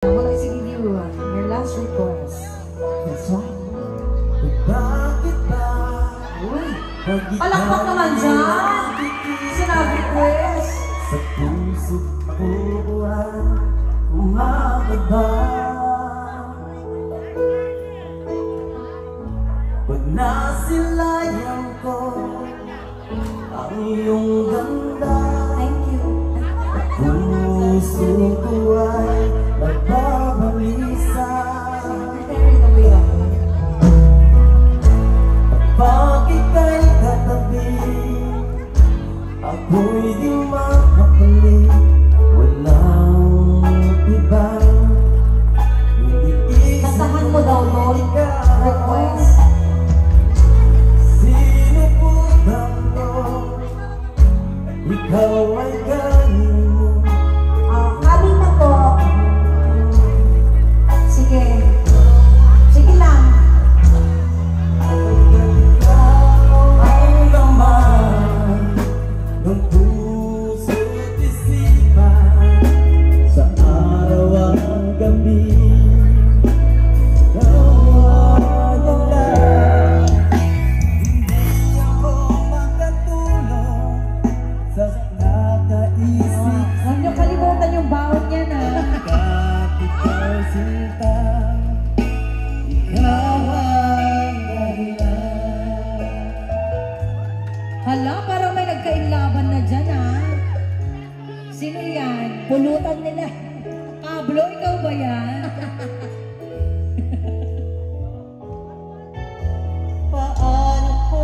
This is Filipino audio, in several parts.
Wala si Gideon, your last request. That's right. Bakit ba? Uy, palakpak naman dyan. Sinabi request. Sa puso ko ay umababa. Pag nasilayan ko ang iyong ganda, Thank you. puso ko ay nagbabalisa. Carried away ako. Pag ika'y katabi, ako'y di makapali. Walang iba, hindi isa. Kasahan mo daw, Lord. Request. Sinubukan ko, ikaw ay galing mo. Kami na po. Sige. Sige lang. Ang laman ng puso't isipan sa araw at gabi. Huwag niyo kalimutan yung baon niya na. Hala, parang may nagkainlaban na dyan, ha? Sino yan? Pulutan nila. Pablo, ikaw ba yan? Paano ko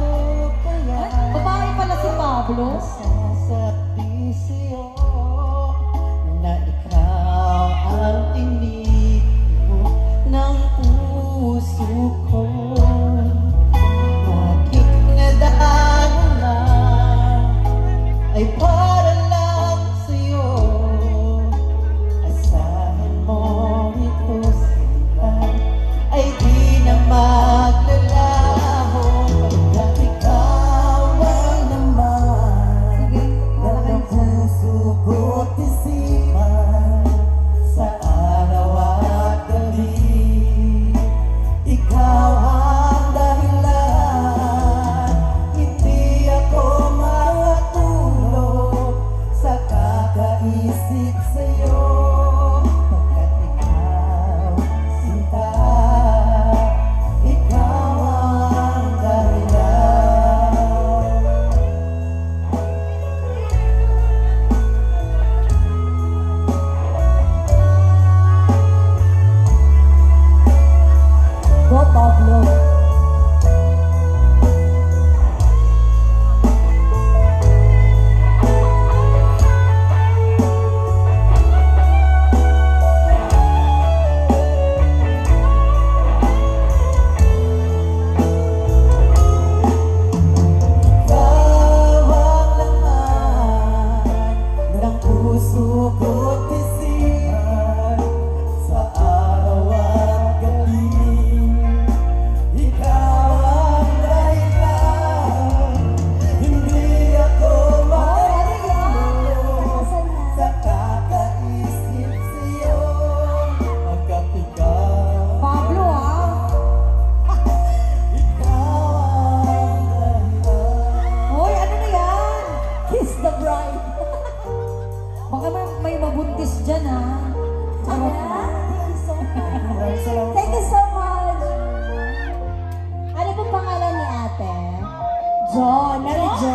kaya Babae pala si Pablo. sasabi sa'yo na ikaw ang tinipon ng puso ko? Aking nadala ay para lang sa'yo. Asahan mo ito sila ay di na maglalaho pagkat ikaw ay naman Sige, ng puso ko't isipan sa araw at gabi. Ikaw ang dahilan, hindi ako matulog sa kakaisip sa'yo. Pagkat ikaw, sinta, ikaw ang dahilan. Go, Pablo. Ikaw ang laman ng puso ko't isipan sa araw at gabi. Ikaw ang dahilan, hindi ako matulog sa kakaisip sa'yo. Pagkat ikaw, Pablo, ha? ikaw ang dahilan. Hoy, ano na yan? Kiss the bride. Baka may mabuntis dyan, ha? Charot lang. Thank you so much. Ano pong pangalan ni ate? John. Mary John.